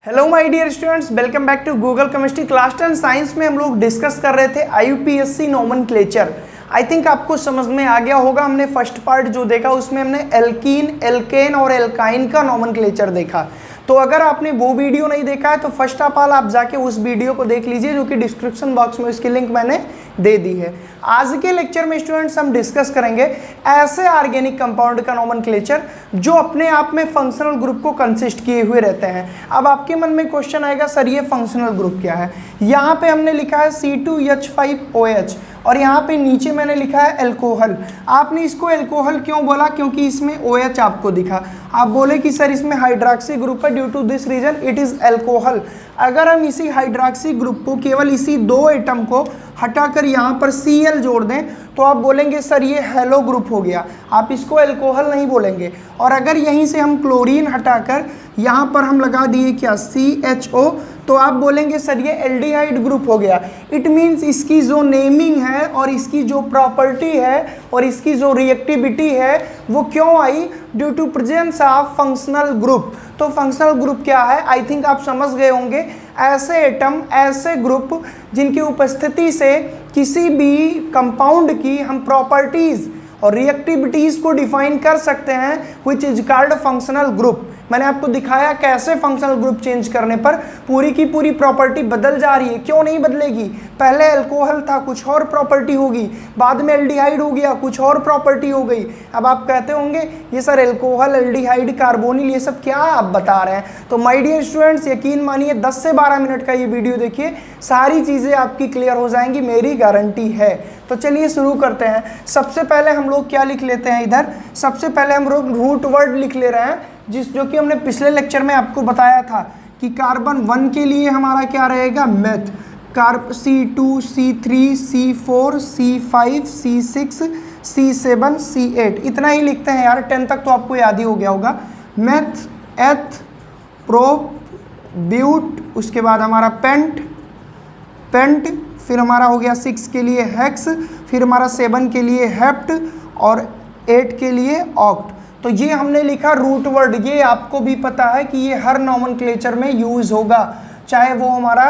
Hello my dear students, welcome back to Google chemistry. Class 10 science में हम लोग discuss कर रहे थे IUPAC नोमेनक्लेचर। आई थिंक आपको समझ में आ गया होगा। हमने फर्स्ट पार्ट जो देखा उसमें हमने एल्कीन, एल्केन और एल्काइन का नोमेनक्लेचर देखा। तो अगर आपने वो वीडियो नहीं देखा है तो फर्स्ट ऑफ ऑल आप जाके उस वीडियो को देख लीजिए, जो कि डिस्क्रिप्शन बॉक्स में उसकी लिंक मैंने दे दी है। आज के लेक्चर में स्टूडेंट्स हम डिस्कस करेंगे ऐसे ऑर्गेनिक कंपाउंड का नोमेनक्लेचर जो अपने आप में फंक्शनल ग्रुप को कंसिस्ट किए हुए रहते हैं। अब आपके मन में क्वेश्चन आएगा, सर ये फंक्शनल ग्रुप क्या है? यहाँ पे हमने लिखा है C2H5OH और यहाँ पे नीचे मैंने लिखा है एल्कोहल। आपने इसको एल्कोहल क्यों बोला? क्योंकि इसमें OH आपको दिखा। आप बोले कि सर इसमें हाइड्रॉक्सी ग्रुप है, due to this reason it is alcohol. अगर हम इसी हाइड्रॉक्सी ग्रुप को, केवल इसी दो एटम को हटाकर यहाँ पर Cl जोड़ दें तो आप बोलेंगे सर ये हेलो ग्रुप हो गया, आप इसको एल्कोहल नहीं बोलेंगे। और अगर यहीं से हम क्लोरीन हटाकर यहाँ पर हम लगा दिए क्या, CHO, तो आप बोलेंगे सर ये एल्डिहाइड ग्रुप हो गया। इट मीन्स इसकी जो नेमिंग है और इसकी जो प्रॉपर्टी है और इसकी जो रिएक्टिविटी है वो क्यों आई? Due to presence of functional group. तो फंक्शनल ग्रुप क्या है? आई थिंक आप समझ गए होंगे। ऐसे एटम, ऐसे ग्रुप जिनकी उपस्थिति से किसी भी कंपाउंड की हम प्रॉपर्टीज और रिएक्टिविटीज को डिफाइन कर सकते हैं, which is called functional group. मैंने आपको दिखाया कैसे फंक्शनल ग्रुप चेंज करने पर पूरी की पूरी प्रॉपर्टी बदल जा रही है। क्यों नहीं बदलेगी? पहले अल्कोहल था, कुछ और प्रॉपर्टी होगी, बाद में एल्डिहाइड हो गया, कुछ और प्रॉपर्टी हो गई। अब आप कहते होंगे ये सर एल्कोहल, एल्डिहाइड, कार्बोनिल, ये सब क्या आप बता रहे हैं? तो माय डियर स्टूडेंट्स, यकीन मानिए 10 से 12 मिनट का ये वीडियो देखिए, सारी चीज़ें आपकी क्लियर हो जाएंगी, मेरी गारंटी है। तो चलिए शुरू करते हैं। सबसे पहले हम लोग क्या लिख लेते हैं इधर? सबसे पहले हम लोग रूट वर्ड लिख ले रहे हैं, जो कि हमने पिछले लेक्चर में आपको बताया था कि कार्बन 1 के लिए हमारा क्या रहेगा, meth. C2, C3, C4, C5, C6, C7, C8, इतना ही लिखते हैं यार। 10 तक तो आपको याद ही हो गया होगा। मेथ, एथ, प्रोप, ब्यूट, उसके बाद हमारा पेंट, फिर हमारा हो गया 6 के लिए हेक्स, फिर हमारा 7 के लिए हेप्ट और 8 के लिए ऑक्ट। तो ये हमने लिखा रूट वर्ड। ये आपको भी पता है कि ये हर नोमेनक्लेचर में यूज होगा, चाहे वो हमारा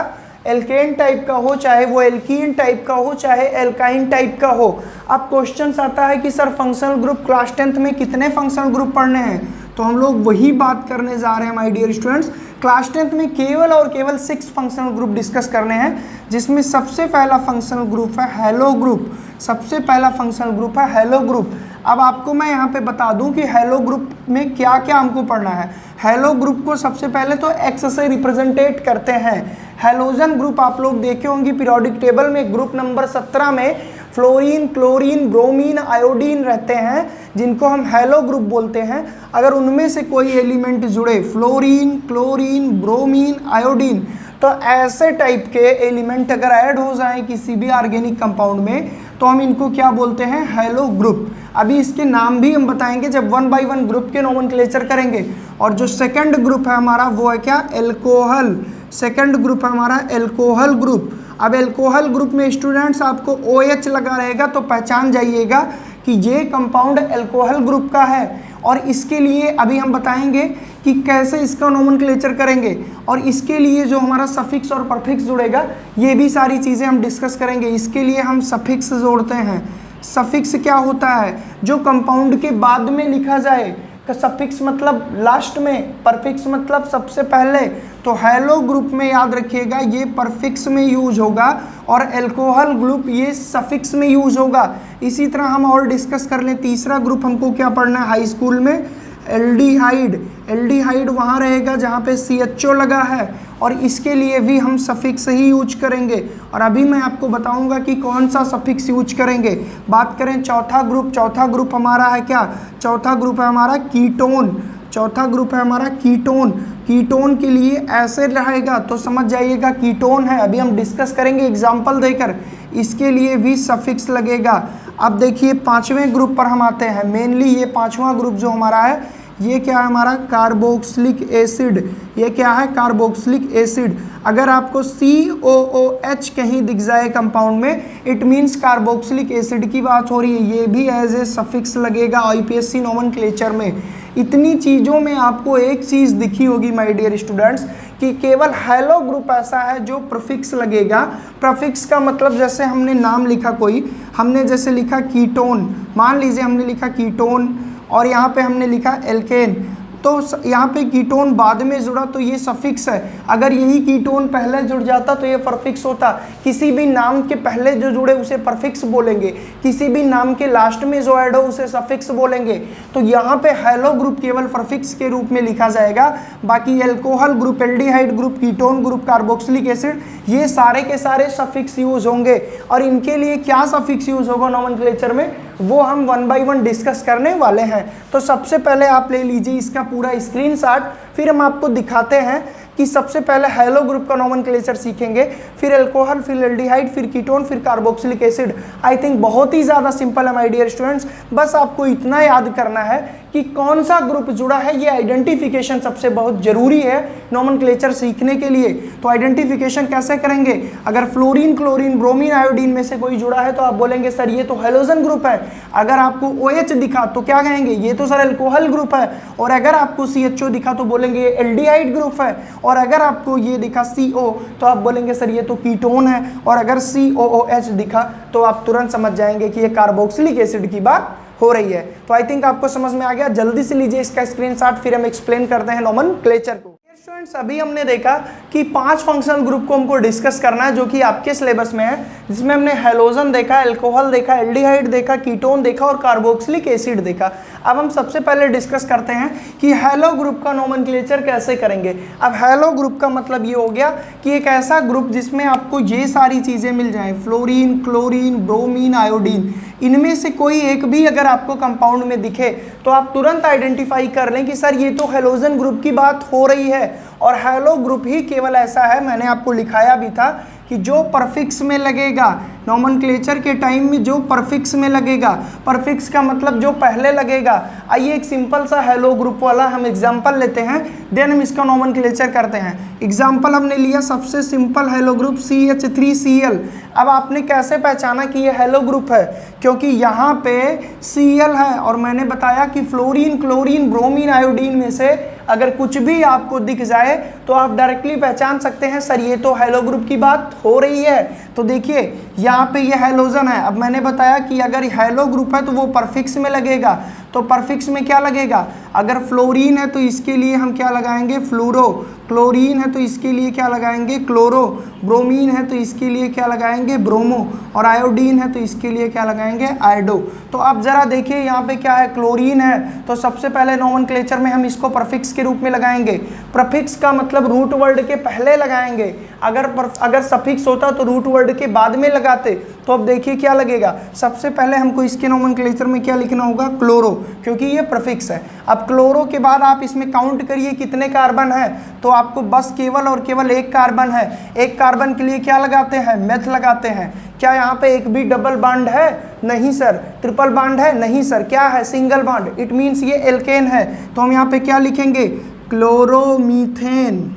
एल्केन टाइप का हो, चाहे वो एल्कीन टाइप का हो, चाहे एल्काइन टाइप का हो। अब क्वेश्चन आता है कि sir functional group class 10th में कितने फंक्शनल ग्रुप पढ़ने हैं? तो हम लोग वही बात करने जा रहे हैं my dear students. Class 10th में केवल और केवल 6 फंक्शनल ग्रुप डिस्कस करने हैं, जिसमें सबसे पहला फंक्शनल ग्रुप है हेलो ग्रुप। सबसे पहला फंक्शनल ग्रुप है हेलो ग्रुप। अब आपको मैं यहाँ पे बता दूं कि हेलो ग्रुप में क्या क्या हमको पढ़ना है। हेलो ग्रुप को सबसे पहले तो एक्स से रिप्रेजेंटेट करते हैं। हेलोजन ग्रुप आप लोग देखे होंगे पीरियोडिक टेबल में, ग्रुप नंबर 17 में फ्लोरीन, क्लोरीन, ब्रोमीन, आयोडीन रहते हैं, जिनको हम हेलो ग्रुप बोलते हैं। अगर उनमें से कोई एलिमेंट जुड़े, फ्लोरीन, क्लोरीन, ब्रोमीन, आयोडीन, तो ऐसे टाइप के एलिमेंट अगर ऐड हो जाए किसी भी ऑर्गेनिक कंपाउंड में तो हम इनको क्या बोलते हैं, हेलो ग्रुप। अभी इसके नाम भी हम बताएंगे जब 1 बाय 1 ग्रुप के नोमेनक्लेचर करेंगे। और जो सेकंड ग्रुप है हमारा वो है क्या, एल्कोहल। सेकंड ग्रुप है हमारा एल्कोहल ग्रुप। अब एल्कोहल ग्रुप में स्टूडेंट्स आपको OH लगा रहेगा तो पहचान जाइएगा कि ये कंपाउंड एल्कोहल ग्रुप का है। और इसके लिए अभी हम बताएंगे कि कैसे इसका नोमेनक्लेचर करेंगे, और इसके लिए जो हमारा सफिक्स और परफिक्स जुड़ेगा, ये भी सारी चीज़ें हम डिस्कस करेंगे। इसके लिए हम सफिक्स जोड़ते हैं। सफिक्स क्या होता है? जो कंपाउंड के बाद में लिखा जाए। सफिक्स मतलब लास्ट में, परफिक्स मतलब सबसे पहले। तो हेलो ग्रुप में याद रखिएगा ये परफिक्स में यूज होगा और एल्कोहल ग्रुप ये सफिक्स में यूज होगा। इसी तरह हम और डिस्कस कर लें। तीसरा ग्रुप हमको क्या पढ़ना है हाई स्कूल में, एल्डिहाइड। एल्डिहाइड वहाँ रहेगा जहाँ पे CHO लगा है, और इसके लिए भी हम सफिक्स ही यूज करेंगे। और अभी मैं आपको बताऊंगा कि कौन सा सफिक्स यूज करेंगे। बात करें चौथा ग्रुप, चौथा ग्रुप हमारा है क्या, चौथा ग्रुप है हमारा कीटोन। चौथा ग्रुप है हमारा कीटोन। कीटोन के लिए ऐसे रहेगा तो समझ जाइएगा कीटोन है। अभी हम डिस्कस करेंगे एग्जाम्पल देकर, इसके लिए भी सफिक्स लगेगा। अब देखिए 5वें ग्रुप पर हम आते हैं। मेनली ये 5वां ग्रुप जो हमारा है ये क्या है हमारा, कार्बोक्सिलिक एसिड। ये क्या है, कार्बोक्सिलिक एसिड। अगर आपको COOH कहीं दिख जाए कंपाउंड में, इट मीन्स कार्बोक्सिलिक एसिड की बात हो रही है। ये भी एज ए सफिक्स लगेगा IUPAC नोमेनक्लेचर में। इतनी चीज़ों में आपको एक चीज़ दिखी होगी माय डियर स्टूडेंट्स कि केवल हैलो ग्रुप ऐसा है जो प्रीफिक्स लगेगा। प्रीफिक्स का मतलब जैसे हमने नाम लिखा कोई, हमने जैसे लिखा कीटोन, मान लीजिए हमने लिखा कीटोन और यहाँ पे हमने लिखा एल्केन, तो यहाँ पे कीटोन बाद में जुड़ा तो ये सफिक्स है। अगर यही कीटोन पहले जुड़ जाता तो ये परफिक्स होता। किसी भी नाम के पहले जो जुड़े उसे परफिक्स बोलेंगे, किसी भी नाम के लास्ट में जो ऐड हो उसे सफिक्स बोलेंगे। तो यहाँ पे हैलो ग्रुप केवल परफिक्स के रूप में लिखा जाएगा। बाकी alcohol group, aldehyde group, ketone group, carboxylic acid, ये सारे के सारे सफिक्स यूज होंगे। और इनके लिए क्या सफिक्स यूज होगा नोमेनक्लेचर में, वो हम 1 बाय 1 डिस्कस करने वाले हैं। तो सबसे पहले आप ले लीजिए इसका पूरा स्क्रीनशॉट, फिर हम आपको दिखाते हैं कि सबसे पहले हैलो ग्रुप का नोमेनक्लेचर सीखेंगे, फिर एल्कोहल, फिर एल्डिहाइड, फिर कीटोन, फिर कार्बोक्सिलिक एसिड। आई थिंक बहुत ही ज़्यादा सिंपल है माय डियर स्टूडेंट्स। बस आपको इतना याद करना है कि कौन सा ग्रुप जुड़ा है, ये आइडेंटिफिकेशन सबसे बहुत जरूरी है नोमेनक्लेचर सीखने के लिए। तो आइडेंटिफिकेशन कैसे करेंगे, अगर फ्लोरीन, क्लोरीन, ब्रोमीन, आयोडीन में से कोई जुड़ा है तो आप बोलेंगे सर ये तो हैलोजन ग्रुप है। अगर आपको OH दिखा तो क्या कहेंगे, ये तो सर एल्कोहल ग्रुप है। और अगर आपको CHO दिखा तो बोलेंगे ये एल्डिहाइड ग्रुप है। और अगर आपको ये दिखा CO तो आप बोलेंगे सर ये तो कीटोन है। और अगर COOH दिखा तो आप तुरंत समझ जाएंगे कि ये कार्बोक्सिलिक एसिड की बात हो रही है। तो आई थिंक आपको समझ में आ गया। जल्दी से लीजिए इसका स्क्रीनशॉट, फिर हम एक्सप्लेन करते हैं नोमेनक्लेचर को। स्टूडेंट्स अभी हमने देखा कि 5 फंक्शनल ग्रुप को हमको डिस्कस करना है जो कि आपके सिलेबस में है, जिसमें हमने हैलोजन देखा, अल्कोहल देखा, एल्डिहाइड देखा, कीटोन देखा और कार्बोक्सिलिक एसिड देखा। अब हम सबसे पहले डिस्कस करते हैं कि हैलो ग्रुप का नोमेनक्लेचर कैसे करेंगे। अब हैलो ग्रुप का मतलब ये हो गया कि एक ऐसा ग्रुप जिसमें आपको ये सारी चीज़ें मिल जाएं, फ्लोरीन, क्लोरीन, ब्रोमीन, आयोडीन, इनमें से कोई एक भी अगर आपको कंपाउंड में दिखे तो आप तुरंत आइडेंटिफाई कर लें कि सर ये तो हैलोजन ग्रुप की बात हो रही है। और हैलो ग्रुप ही केवल ऐसा है, मैंने आपको लिखाया भी था, कि जो परफिक्स में लगेगा नोमेनक्लेचर के टाइम में, जो परफिक्स में लगेगा, परफिक्स का मतलब जो पहले लगेगा। आइए एक सिंपल सा हैलो ग्रुप वाला हम एग्जांपल लेते हैं, देन हम इसका नोमेनक्लेचर करते हैं। एग्जांपल हमने लिया सबसे सिंपल हैलो ग्रुप CH3Cl। अब आपने कैसे पहचाना कि ये हैलो ग्रुप है, क्योंकि यहाँ पे Cl है और मैंने बताया कि फ्लोरीन, क्लोरीन, ब्रोमीन, आयोडीन में से अगर कुछ भी आपको दिख जाए तो आप डायरेक्टली पहचान सकते हैं सर ये तो हैलो ग्रुप की बात हो रही है। तो देखिए यहाँ पे ये हैलोजन है। अब मैंने बताया कि अगर हैलो ग्रुप है तो वो परफिक्स में लगेगा। तो परफिक्स में क्या लगेगा, अगर फ्लोरीन है तो इसके लिए हम क्या लगाएंगे, फ्लोरो, क्लोरीन है तो इसके लिए क्या लगाएंगे, क्लोरो, ब्रोमीन है तो इसके लिए क्या लगाएंगे, ब्रोमो, और आयोडीन है तो इसके लिए क्या लगाएंगे, आयोडो। तो अब जरा देखिए यहाँ पे क्या है, क्लोरीन है तो सबसे पहले नोमेनक्लेचर में हम इसको प्रीफिक्स के रूप में लगाएंगे। प्रीफिक्स का मतलब रूट वर्ड के पहले लगाएंगे। अगर सफिक्स होता तो रूट वर्ड के बाद में लगाते। तो अब देखिए क्या लगेगा, सबसे पहले हमको इसके नोमेनक्लेचर में क्या लिखना होगा, क्लोरो, क्योंकि ये प्रीफिक्स है। अब क्लोरो के बाद आप इसमें काउंट करिए कितने कार्बन है, तो आपको बस केवल और केवल एक कार्बन है। एक कार्बन के लिए क्या लगाते हैं, मेथ लगाते हैं। क्या यहाँ पे एक भी डबल बॉन्ड है, नहीं सर। ट्रिपल बॉन्ड है, नहीं सर। क्या है, सिंगल बॉन्ड, इट मीन्स ये एल्केन है। तो हम यहाँ पे क्या लिखेंगे, क्लोरोमीथेन।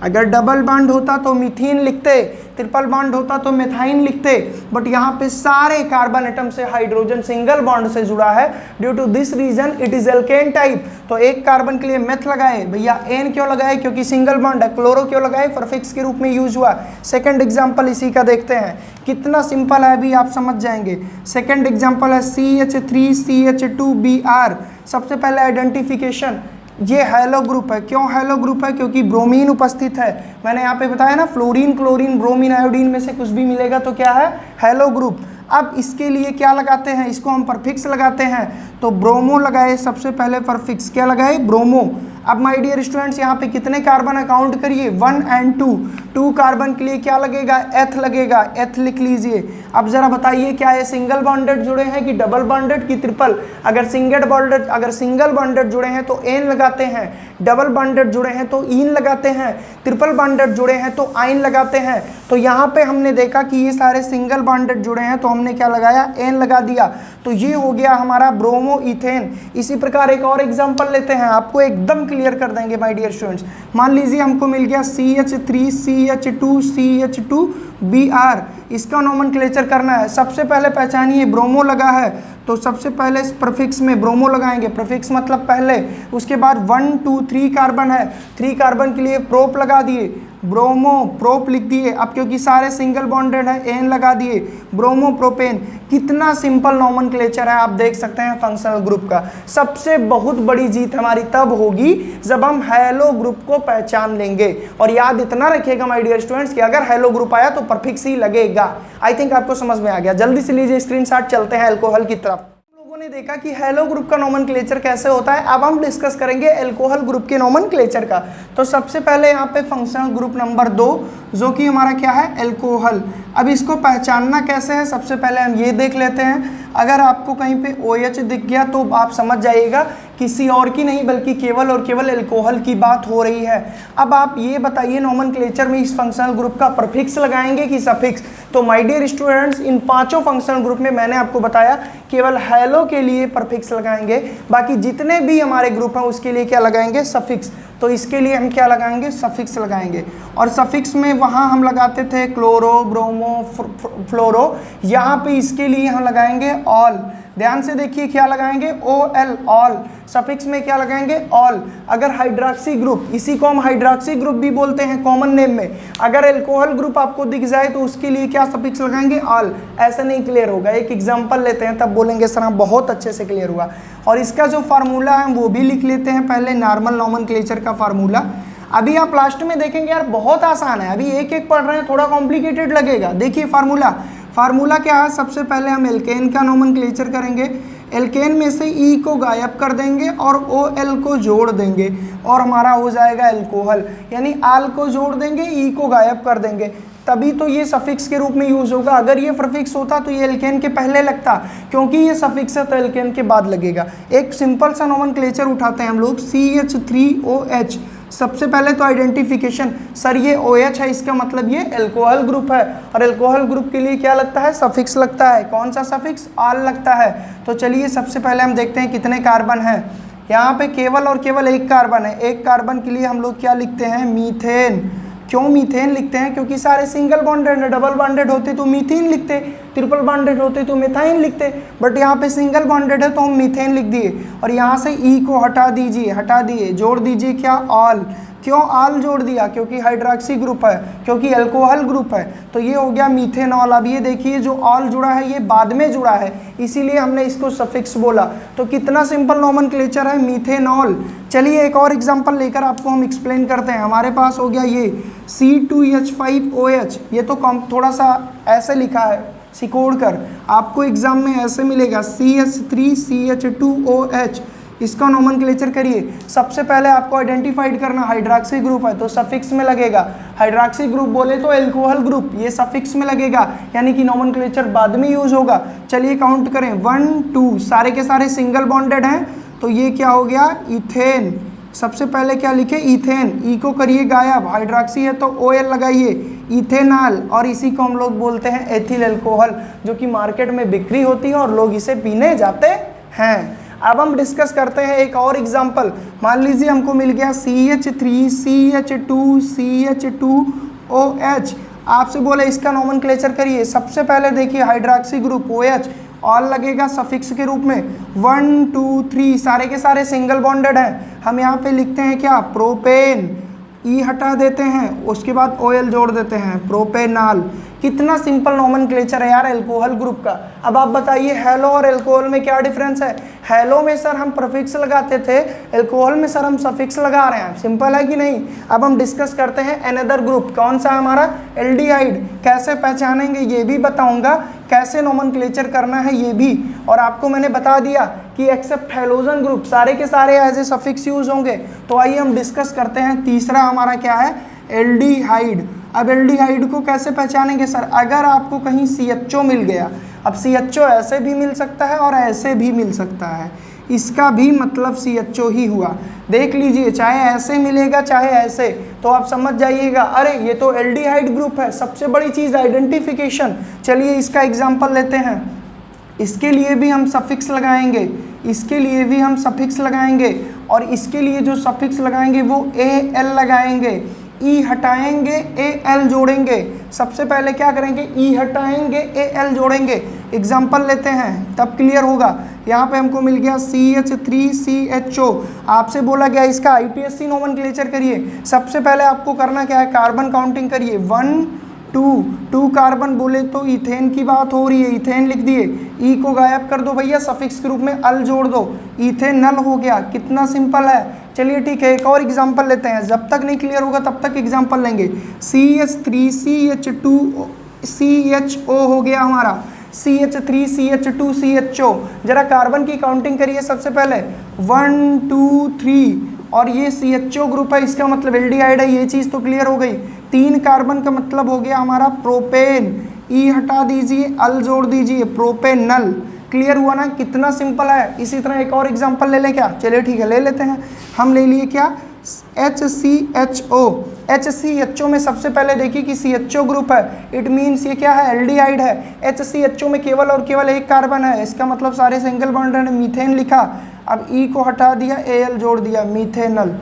अगर डबल बॉन्ड होता तो मीथेन लिखते, ट्रिपल बॉन्ड होता तो मेथाइन लिखते, बट यहाँ पे सारे कार्बन एटम से हाइड्रोजन सिंगल बॉन्ड से जुड़ा है। Due to this reason it is alkane type. तो एक कार्बन के लिए मेथ लगाए भैया, एन क्यों लगाए, क्योंकि सिंगल बॉन्ड है। क्लोरो क्यों लगाए, प्रीफिक्स के रूप में यूज हुआ। सेकंड एग्जांपल इसी का देखते हैं, कितना सिंपल है अभी आप समझ जाएंगे। सेकंड एग्जांपल है CH3CH2Br। सबसे पहले आइडेंटिफिकेशन, ये हैलो ग्रुप है। क्यों हैलो ग्रुप है, क्योंकि ब्रोमीन उपस्थित है। मैंने यहाँ पे बताया ना, फ्लोरीन, क्लोरीन, ब्रोमीन, आयोडीन में से कुछ भी मिलेगा तो क्या है, हैलो ग्रुप। अब इसके लिए क्या लगाते हैं, इसको हम परफिक्स लगाते हैं। तो ब्रोमो लगाए सबसे पहले, परफिक्स क्या लगाए, ब्रोमो। अब माय डियर स्टूडेंट्स यहाँ पे कितने कार्बन है काउंट करिए, 1 और 2। 2 कार्बन के लिए क्या लगेगा, एथ लगेगा, एथ लिख लीजिए। अब जरा बताइए क्या ये सिंगल बॉन्डेड जुड़े हैं कि डबल बॉन्डेड की ट्रिपल। अगर सिंगल बॉन्डेड जुड़े हैं तो एन लगाते हैं, डबल बॉन्डेड जुड़े हैं तो इन लगाते हैं, ट्रिपल बॉन्डेड जुड़े हैं तो आइन लगाते हैं। तो यहाँ पे हमने देखा कि ये सारे सिंगल बॉन्डेड जुड़े हैं तो हमने क्या लगाया, एन लगा दिया। तो ये हो गया हमारा ब्रोमो इथेन। इसी प्रकार एक और एग्जांपल लेते हैं, आपको एकदम क्लियर कर देंगे माय डियर स्टूडेंट्स। मान लीजिए हमको मिल गया CH3CH2CH2Br। इसका नोमेनक्लेचर करना है। सबसे पहले पहचानिए ब्रोमो लगा है तो सबसे पहले इस प्रीफिक्स में ब्रोमो लगाएंगे, प्रीफिक्स मतलब पहले, उसके बाद 1 2 3 कार्बन है, 3 कार्बन के लिए प्रोप लगा दिए, ब्रोमो प्रोप लिख दिए। अब क्योंकि सारे सिंगल बॉन्डेड है एन लगा दिए, ब्रोमो प्रोपेन। कितना सिंपल नोमेनक्लेचर है, आप देख सकते हैं फंक्शनल ग्रुप का। सबसे बहुत बड़ी जीत हमारी तब होगी जब हम हेलो ग्रुप को पहचान लेंगे। और याद इतना रखिएगा माय डियर स्टूडेंट्स कि अगर हेलो ग्रुप आया तो प्रीफिक्स ही लगेगा। आई थिंक आपको समझ में आ गया। जल्दी से लीजिए स्क्रीनशॉट, चलते हैं अल्कोहल की तरफ। ने देखा कि हेलो ग्रुप का नोमेनक्लेचर कैसे होता है। अब हम डिस्कस करेंगे अल्कोहल ग्रुप के नोमेनक्लेचर का। तो सबसे पहले यहाँ पे फंक्शनल ग्रुप नंबर 2 जो कि हमारा क्या है, अल्कोहल। अब इसको पहचानना कैसे है, सबसे पहले हम ये देख लेते हैं। अगर आपको कहीं पे OH दिख गया तो आप समझ जाइएगा किसी और की नहीं बल्कि केवल और केवल अल्कोहल की बात हो रही है। अब आप ये बताइए नोमेनक्लेचर में इस फंक्शनल ग्रुप का प्रीफिक्स लगाएंगे कि सफिक्स। तो माय डियर स्टूडेंट्स, इन पांचों फंक्शनल ग्रुप में मैंने आपको बताया केवल हेलो के लिए प्रीफिक्स लगाएंगे, बाकी जितने भी हमारे ग्रुप हैं उसके लिए क्या लगाएंगे, सफिक्स। तो इसके लिए हम क्या लगाएंगे, सफिक्स लगाएंगे। और सफिक्स में वहाँ हम लगाते थे क्लोरो, ब्रोमो, फ्लोरो। यहाँ पे इसके लिए हम लगाएंगे ऑल। ध्यान से देखिए क्या लगाएंगे, OL, ऑल। सफिक्स में क्या लगाएंगे, ऑल। अगर हाइड्रॉक्सी ग्रुप, इसी को हम हाइड्रॉक्सी ग्रुप भी बोलते हैं कॉमन नेम में, अगर अल्कोहल ग्रुप आपको दिख जाए तो उसके लिए क्या सफिक्स लगाएंगे, ऑल। ऐसे नहीं क्लियर होगा, एक एग्जांपल लेते हैं तब बोलेंगे सर हम बहुत अच्छे से क्लियर हुआ। और इसका जो फार्मूला है वो भी लिख लेते हैं पहले, नॉर्मल नोमेनक्लेचर का फार्मूला। अभी आप लास्ट में देखेंगे यार बहुत आसान है, अभी एक एक पढ़ रहे हैं, थोड़ा कॉम्प्लिकेटेड लगेगा। देखिए फार्मूला क्या है, सबसे पहले हम एल्केन का नोमेनक्लेचर करेंगे। एल्केन में से ई को गायब कर देंगे और OL को जोड़ देंगे और हमारा हो जाएगा अल्कोहल। यानी आल को जोड़ देंगे, ई को गायब कर देंगे, तभी तो ये सफिक्स के रूप में यूज होगा। अगर ये प्रीफिक्स होता तो ये एल्केन के पहले लगता, क्योंकि ये सफिक्स है तो एल्केन के बाद लगेगा। एक सिंपल सा नोमेनक्लेचर उठाते हैं हम लोग, CH3OH। सबसे पहले तो आइडेंटिफिकेशन, सर ये OH है इसका मतलब ये अल्कोहल ग्रुप है, और अल्कोहल ग्रुप के लिए क्या लगता है, सफिक्स लगता है। कौन सा सफिक्स, ऑल लगता है। तो चलिए सबसे पहले हम देखते हैं कितने कार्बन है। यहाँ पे केवल और केवल एक कार्बन है। एक कार्बन के लिए हम लोग क्या लिखते हैं, मीथेन। क्यों मीथेन लिखते हैं, क्योंकि सारे सिंगल बॉन्डेड है। डबल बॉन्डेड होते तो मीथेन लिखते, ट्रिपल बॉन्डेड होते तो मिथाइन लिखते, बट यहाँ पे सिंगल बॉन्डेड है तो हम मीथेन लिख दिए। और यहाँ से ई को हटा दीजिए, हटा दिए, जोड़ दीजिए क्या, ऑल। क्यों ऑल जोड़ दिया, क्योंकि हाइड्रॉक्सी ग्रुप है, क्योंकि अल्कोहल ग्रुप है, तो ये हो गया मीथेनॉल। अब ये देखिए जो ऑल जुड़ा है ये बाद में जुड़ा है, इसीलिए हमने इसको सफिक्स बोला। तो कितना सिंपल नोमेनक्लेचर है, मीथेनॉल। चलिए एक और एग्जांपल लेकर आपको हम एक्सप्लेन करते हैं। हमारे पास हो गया ये C2H5OH। ये तो थोड़ा सा ऐसे लिखा है सिकोड़ कर, आपको एग्जाम में ऐसे मिलेगा CH3CH2OH। इसका नोमेनक्लेचर करिए। सबसे पहले आपको आइडेंटिफाइड करना हाइड्रॉक्सी ग्रुप है तो सफिक्स में लगेगा। हाइड्रॉक्सी ग्रुप बोले तो अल्कोहल ग्रुप, ये सफिक्स में लगेगा, यानी कि नोमेनक्लेचर बाद में यूज होगा। चलिए काउंट करें, 1 2, सारे के सारे सिंगल बॉन्डेड हैं, तो ये क्या हो गया, इथेन। सबसे पहले क्या लिखे, इथेन। ई को करिए गायब, हाइड्रॉक्सी है तो OL लगाइए, इथेनॉल। और इसी को हम लोग बोलते हैं एथिल अल्कोहल, जो कि मार्केट में बिक्री होती है और लोग इसे पीने जाते हैं। अब हम डिस्कस करते हैं एक और एग्जांपल। मान लीजिए हमको मिल गया CH3CH2CH2OH। आपसे बोले इसका नोमेनक्लेचर करिए। सबसे पहले देखिए हाइड्रॉक्सी ग्रुप OH, ऑल लगेगा सफिक्स के रूप में। 1 2 3 सारे के सारे सिंगल बॉन्डेड हैं, हम यहाँ पे लिखते हैं क्या, प्रोपेन। ई हटा देते हैं, उसके बाद OL जोड़ देते हैं, प्रोपेनॉल। कितना सिंपल नोमेनक्लेचर है यार अल्कोहल ग्रुप का। अब आप बताइए हेलो और अल्कोहल में क्या डिफरेंस है। हेलो में सर हम प्रीफिक्स लगाते थे, अल्कोहल में सर हम सफिक्स लगा रहे हैं। सिंपल है कि नहीं। अब हम डिस्कस करते हैं अनदर ग्रुप, कौन सा हमारा, एल्डिहाइड। कैसे पहचानेंगे ये भी बताऊंगा, कैसे नोमेनक्लेचर करना है ये भी। और आपको मैंने बता दिया कि एक्सेप्ट हैलोजन ग्रुप सारे के सारे एज ए सफिक्स यूज होंगे। तो आइए हम डिस्कस करते हैं। तीसरा हमारा क्या है, एल्डिहाइड। अब एल्डिहाइड को कैसे पहचानेंगे सर, अगर आपको कहीं CHO मिल गया। अब CHO ऐसे भी मिल सकता है और ऐसे भी मिल सकता है, इसका भी मतलब CHO ही हुआ। देख लीजिए, चाहे ऐसे मिलेगा चाहे ऐसे, तो आप समझ जाइएगा अरे ये तो एल्डिहाइड ग्रुप है। सबसे बड़ी चीज़ आइडेंटिफिकेशन। चलिए इसका एग्जाम्पल लेते हैं। इसके लिए भी हम सफिक्स लगाएंगे, इसके लिए भी हम सफिक्स लगाएंगे, और इसके लिए जो सफिक्स लगाएंगे वो AL लगाएंगे। ई हटाएंगे AL जोड़ेंगे। सबसे पहले क्या करेंगे, ई हटाएंगे AL जोड़ेंगे। एग्जाम्पल लेते हैं तब क्लियर होगा। यहाँ पे हमको मिल गया CH3CHO। आपसे बोला गया इसका IPSC नोमेनक्लेचर करिए। सबसे पहले आपको करना क्या है, कार्बन काउंटिंग करिए। 1 2 कार्बन बोले तो इथेन की बात हो रही है, इथेन लिख दिए। ई को गायब कर दो भैया, सफिक्स के रूप में अल जोड़ दो, इथेनल हो गया। कितना सिंपल है। चलिए ठीक है, एक और एग्जांपल लेते हैं। जब तक नहीं क्लियर होगा तब तक एग्जांपल लेंगे। CH3CH2CHO हो गया हमारा, CH3CH2CHO। जरा कार्बन की काउंटिंग करिए सबसे पहले, 1 2 3, और ये CHO ग्रुप है, इसका मतलब एल्डिहाइड है। ये चीज़ तो क्लियर हो गई। 3 कार्बन का मतलब हो गया हमारा प्रोपेन। ई हटा दीजिए, अल जोड़ दीजिए, प्रोपेनल। क्लियर हुआ ना, कितना सिंपल है। इसी तरह एक और एग्जांपल ले लें क्या? चलिए ठीक है, ले लेते हैं। हम ले लिए क्या, HCHO। HCHO में सबसे पहले देखिए कि CHO ग्रुप है, इट मीन्स ये क्या है, एल्डिहाइड है। HCHO में केवल और केवल एक कार्बन है, इसका मतलब सारे सिंगल बॉन्ड है। मीथेन लिखा, अब ई को हटा दिया, Al जोड़ दिया, मीथेनल।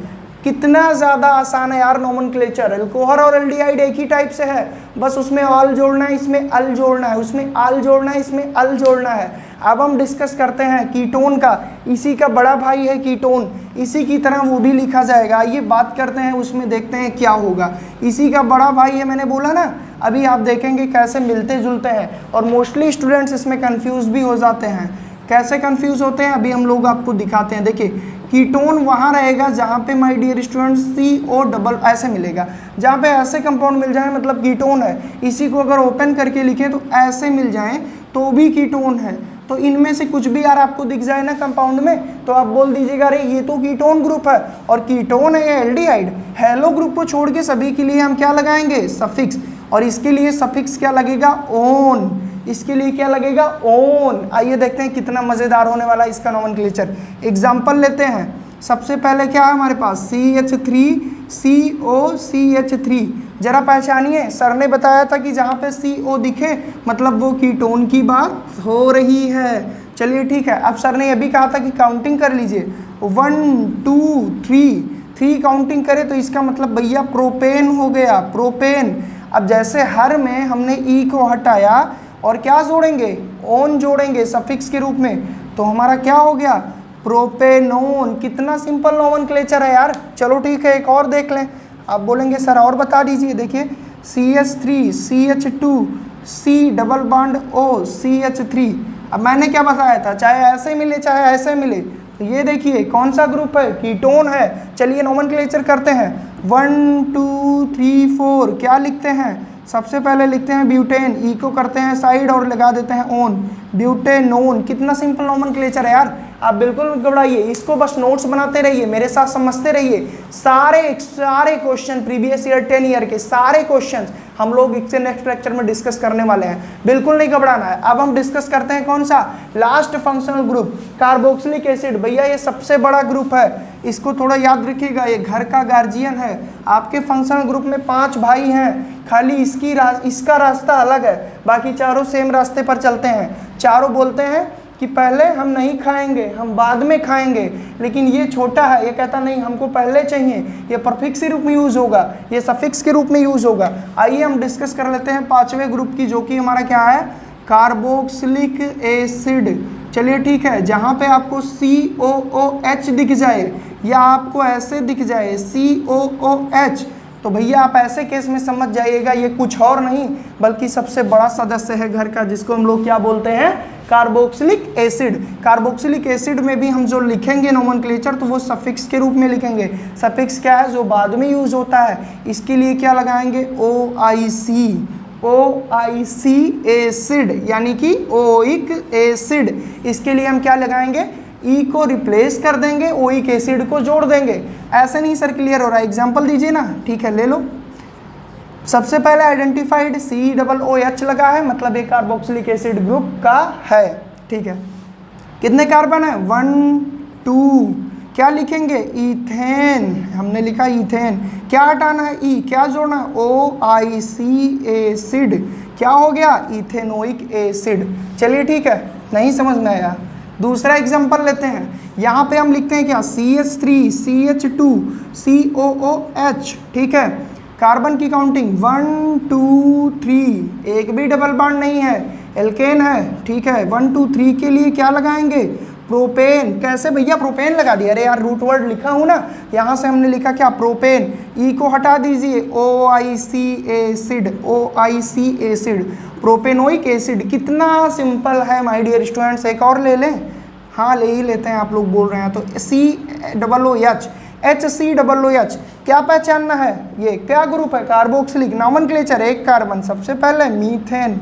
कितना ज़्यादा आसान है यार नोमेनक्लेचर। अल्कोहल और एल्डिहाइड एक ही टाइप से है, बस उसमें ऑल जोड़ना है, इसमें अल जोड़ना है, उसमें आल जोड़ना है, इसमें अल जोड़ना है। अब हम डिस्कस करते हैं कीटोन का। इसी का बड़ा भाई है कीटोन, इसी की तरह वो भी लिखा जाएगा। आइए बात करते हैं उसमें, देखते हैं क्या होगा। इसी का बड़ा भाई है, मैंने बोला ना, अभी आप देखेंगे कैसे मिलते जुलते हैं। और मोस्टली स्टूडेंट्स इसमें कन्फ्यूज़ भी हो जाते हैं। कैसे कंफ्यूज होते हैं अभी हम लोग आपको दिखाते हैं। देखिए कीटोन वहाँ रहेगा जहाँ पे माय डियर स्टूडेंट्स CO ऐसे मिलेगा। जहाँ पे ऐसे कंपाउंड मिल जाए मतलब कीटोन है। इसी को अगर ओपन करके लिखें तो ऐसे मिल जाएं तो भी कीटोन है। तो इनमें से कुछ भी यार आपको दिख जाए ना कंपाउंड में तो आप बोल दीजिएगा अरे ये तो कीटोन ग्रुप है, और कीटोन है या एल्डिहाइड। हेलो ग्रुप को छोड़ के सभी के लिए हम क्या लगाएंगे, सफिक्स। और इसके लिए सफिक्स क्या लगेगा, ओन। इसके लिए क्या लगेगा, ओन। आइए देखते हैं कितना मज़ेदार होने वाला है इसका नोमेनक्लेचर। एग्जाम्पल लेते हैं। सबसे पहले क्या है हमारे पास, CH3COCH3। जरा पहचानिए, सर ने बताया था कि जहाँ पे CO दिखे मतलब वो कीटोन की बात हो रही है। चलिए ठीक है, अब सर ने यह भी कहा था कि काउंटिंग कर लीजिए, 1 2 3 काउंटिंग करें तो इसका मतलब भैया प्रोपेन हो गया, प्रोपेन। अब जैसे हर में हमने ई को हटाया और क्या जोड़ेंगे, ओन जोड़ेंगे सफिक्स के रूप में, तो हमारा क्या हो गया, प्रोपेनोन। कितना सिंपल नोमेनक्लेचर है यार। चलो ठीक है, एक और देख लें। आप बोलेंगे सर और बता दीजिए। देखिए CH3CH2 C double bond O CH3। अब मैंने क्या बताया था, चाहे ऐसे मिले चाहे ऐसे मिले, तो ये देखिए कौन सा ग्रुप है, कीटोन है। चलिए नोमेनक्लेचर करते हैं, 1 2 3 4। क्या लिखते हैं, सबसे पहले लिखते हैं ब्यूटेन, ई को करते हैं साइड और लगा देते हैं ओन, ब्यूटेनोन। कितना सिंपल नोमेनक्लेचर है यार। आप बिल्कुल मत घबराइए, इसको बस नोट्स बनाते रहिए, मेरे साथ समझते रहिए। सारे क्वेश्चन प्रीवियस ईयर 10 ईयर के सारे क्वेश्चन हम लोग इससे नेक्स्ट लेक्चर में डिस्कस करने वाले हैं, बिल्कुल नहीं घबराना है। अब हम डिस्कस करते हैं कौन सा, last functional group, carboxylic acid. भैया ये सबसे बड़ा ग्रुप है, इसको थोड़ा याद रखिएगा, ये घर का गार्जियन है। आपके फंक्शनल ग्रुप में 5 भाई हैं, खाली इसका रास्ता अलग है, बाकी चारों सेम रास्ते पर चलते हैं। चारों बोलते हैं कि पहले हम नहीं खाएंगे, हम बाद में खाएंगे, लेकिन ये छोटा है, ये कहता नहीं हमको पहले चाहिए। ये प्रफिक्स के रूप में यूज़ होगा, ये सफिक्स के रूप में यूज़ होगा। आइए हम डिस्कस कर लेते हैं 5वें ग्रुप की, जो कि हमारा क्या है, कार्बोक्सिलिक एसिड। चलिए ठीक है, जहाँ पे आपको COOH दिख जाए या आपको ऐसे दिख जाए COOH, तो भैया आप ऐसे केस में समझ जाइएगा ये कुछ और नहीं बल्कि सबसे बड़ा सदस्य है घर का, जिसको हम लोग क्या बोलते हैं, कार्बोक्सिलिक एसिड। कार्बोक्सिलिक एसिड में भी हम जो लिखेंगे नोमेनक्लेचर तो वो सफिक्स के रूप में लिखेंगे। सफिक्स क्या है, जो बाद में यूज होता है। इसके लिए क्या लगाएंगे, OIC एसिड, यानी कि ओइक एसिड। इसके लिए हम क्या लगाएंगे, ई को रिप्लेस कर देंगे, ओइक एसिड को जोड़ देंगे। ऐसे नहीं सर क्लियर हो रहा है, एग्जांपल दीजिए ना। ठीक है ले लो। सबसे पहले आइडेंटिफाइड COOH लगा है, मतलब एक कार्बोक्सिलिक एसिड ग्रुप का है। ठीक है, कितने कार्बन है, 1 2। क्या लिखेंगे, इथेन, हमने लिखा इथेन। क्या हटाना है, ई, क्या जोड़ना है, OIC एसिड। क्या हो गया, इथेनोइक एसिड। चलिए ठीक है, नहीं समझ में आया, दूसरा एग्जांपल लेते हैं। यहाँ पे हम लिखते हैं क्या, CH3CH2 COOH। ठीक है, कार्बन की काउंटिंग 1 2 3, एक भी डबल बॉन्ड नहीं है। एल्केन है, ठीक है। 1 2 3 के लिए क्या लगाएंगे, प्रोपेन। कैसे भैया, प्रोपेन लगा दिया, अरे यार रूट वर्ड लिखा हूँ ना, यहाँ से हमने लिखा क्या, प्रोपेन। ई को हटा दीजिए, OIC acid, OIC acid, propanoic acid. कितना सिंपल है माय डियर स्टूडेंट्स। एक और ले लें, हाँ ले ही लेते हैं, आप लोग बोल रहे हैं तो COOH, HCOOH। क्या पहचानना है, ये क्या ग्रुप है, कार्बोक्सिलिक। नॉमेनक्लेचर, एक कार्बन, सबसे पहले मीथेन,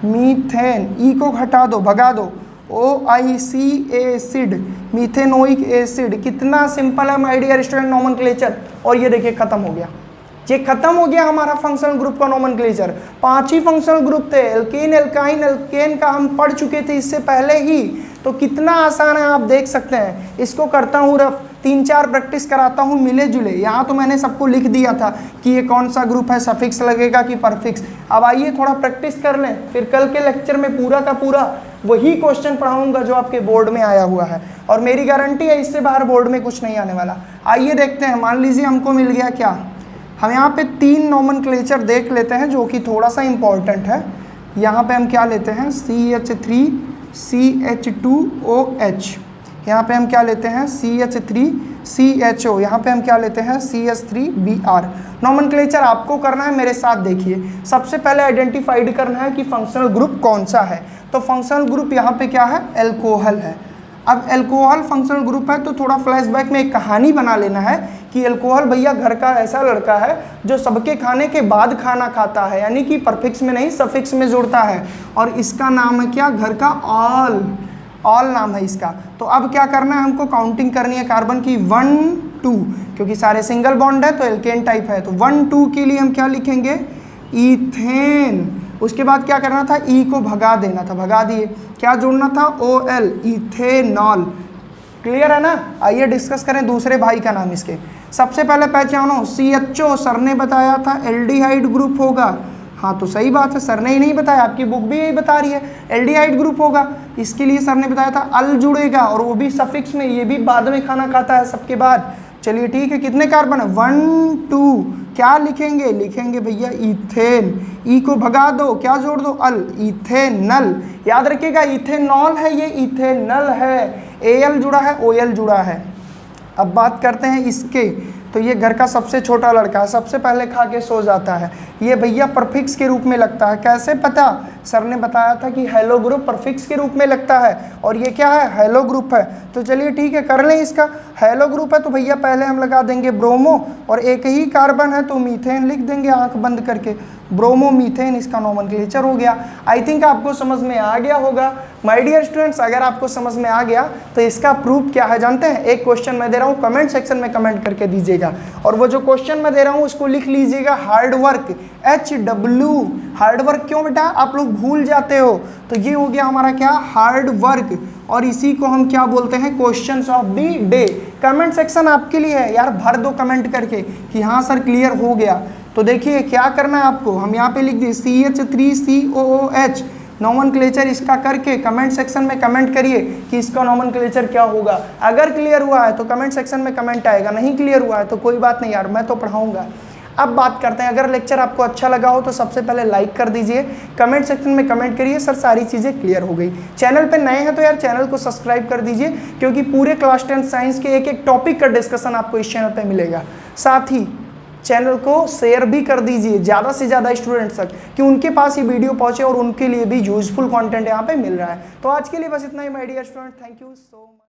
मीथेन। ई को हटा दो, भगा दो, OIC एसिड, मीथेनोइक एसिड। कितना सिंपल है माय डियर स्टूडेंट नॉमेनक्लेचर। और ये देखिए खत्म हो गया, ये खत्म हो गया हमारा फंक्शनल ग्रुप का नॉमेनक्लेचर। 5 ही फंक्शनल ग्रुप थे, एल्कीन, एल्काइन, एल्केन का हम पढ़ चुके थे इससे पहले ही। तो कितना आसान है आप देख सकते हैं। इसको करता हूँ रफ, 3-4 प्रैक्टिस कराता हूँ मिले जुले। यहाँ तो मैंने सबको लिख दिया था कि ये कौन सा ग्रुप है, सफिक्स लगेगा कि परफिक्स। अब आइए थोड़ा प्रैक्टिस कर लें, फिर कल के लेक्चर में पूरा का पूरा वही क्वेश्चन पढ़ाऊंगा जो आपके बोर्ड में आया हुआ है। और मेरी गारंटी है इससे बाहर बोर्ड में कुछ नहीं आने वाला। आइए देखते हैं, मान लीजिए हमको मिल गया क्या, हम यहाँ पे 3 नॉमेनक्लेचर देख लेते हैं जो कि थोड़ा सा इम्पॉर्टेंट है। यहाँ पे हम क्या लेते हैं, CH3 CH2OH, यहाँ पे हम क्या लेते हैं CH3 CHO, यहाँ पे हम क्या लेते हैं CH3Br। नॉमेनक्लेचर आपको करना है, मेरे साथ देखिए। सबसे पहले आइडेंटिफाइड करना है कि फंक्शनल ग्रुप कौन सा है। तो फंक्शनल ग्रुप यहाँ पे क्या है, एल्कोहल है। अब एल्कोहल फंक्शनल ग्रुप है तो थोड़ा फ्लैशबैक में एक कहानी बना लेना है कि एल्कोहल भैया घर का ऐसा लड़का है जो सबके खाने के बाद खाना खाता है, यानी कि परफिक्स में नहीं सफिक्स में जुड़ता है। और इसका नाम है क्या, घर का ऑल, ऑल नाम है इसका। तो अब क्या करना है, हमको काउंटिंग करनी है कार्बन की 1 2, क्योंकि सारे सिंगल बॉन्ड है तो एल्केन टाइप है। तो 1 2 के लिए हम क्या लिखेंगे, ईथेन। उसके बाद क्या करना था, ई को भगा देना था, भगा दिए। क्या जोड़ना था, OL, इथेनॉल। क्लियर है ना। आइए डिस्कस करें दूसरे भाई का नाम इसके। सबसे पहले पहचानो CHO, सर ने बताया था एल्डिहाइड ग्रुप होगा। हाँ तो सही बात है, सर ने ही नहीं बताया, आपकी बुक भी यही बता रही है एल्डिहाइड ग्रुप होगा। इसके लिए सर ने बताया था अल जुड़ेगा, और वो भी सफिक्स में, ये भी बाद में खाना खाता है सबके बाद। चलिए ठीक है, कितने कार्बन है, 1 2। क्या लिखेंगे, लिखेंगे भैया इथेन। ई को भगा दो, क्या जोड़ दो, अल, इथेनल। याद रखिएगा इथेनॉल है, ये इथेनल है। AL जुड़ा है, OL जुड़ा है। अब बात करते हैं इसके। तो ये घर का सबसे छोटा लड़का है, सबसे पहले खा के सो जाता है। ये भैया परफिक्स के रूप में लगता है। कैसे पता, सर ने बताया था कि हेलो ग्रुप परफिक्स के रूप में लगता है, और ये क्या है, हेलो ग्रुप है। तो चलिए ठीक है, कर लें इसका। हेलो ग्रुप है तो भैया पहले हम लगा देंगे ब्रोमो, और एक ही कार्बन है तो मीथेन लिख देंगे आंख बंद करके, ब्रोमो मीथेन, इसका नॉमेनक्लेचर हो गया। आई थिंक आपको समझ में आ गया होगा माय डियर स्टूडेंट्स। अगर आपको समझ में आ गया तो इसका प्रूफ क्या है जानते हैं, एक क्वेश्चन मैं दे रहा हूँ, कमेंट सेक्शन में कमेंट करके दीजिएगा। और वो जो क्वेश्चन मैं दे रहा हूँ उसको लिख लीजिएगा, hard work, HW। Hard work क्यों बेटा, आप लोग भूल जाते हो। तो ये हो गया हमारा क्या, हार्ड वर्क, और इसी को हम क्या बोलते हैं, questions of the day. Comment section आपके लिए है यार, भर दो कमेंट करके कि हाँ सर क्लियर हो गया। तो देखिए क्या करना है आपको, हम यहाँ पे लिख दिए CH3 COOH, नॉमेनक्लेचर इसका करके कमेंट सेक्शन में कमेंट करिए कि इसका नॉमेनक्लेचर क्या होगा। अगर क्लियर हुआ है तो कमेंट सेक्शन में कमेंट आएगा, नहीं क्लियर हुआ है तो कोई बात नहीं यार, मैं तो पढ़ाऊंगा। अब बात करते हैं, अगर लेक्चर आपको अच्छा लगा हो तो सबसे पहले लाइक कर दीजिए, कमेंट सेक्शन में कमेंट करिए सर सारी चीज़ें क्लियर हो गई। चैनल पे नए हैं तो यार चैनल को सब्सक्राइब कर दीजिए, क्योंकि पूरे क्लास 10 साइंस के एक एक टॉपिक का डिस्कशन आपको इस चैनल पे मिलेगा। साथ ही चैनल को शेयर भी कर दीजिए ज़्यादा से ज़्यादा स्टूडेंट्स तक, कि उनके पास ये वीडियो पहुँचे और उनके लिए भी यूजफुल कंटेंट यहाँ पे मिल रहा है। तो आज के लिए बस इतना ही my dear student, thank you so much.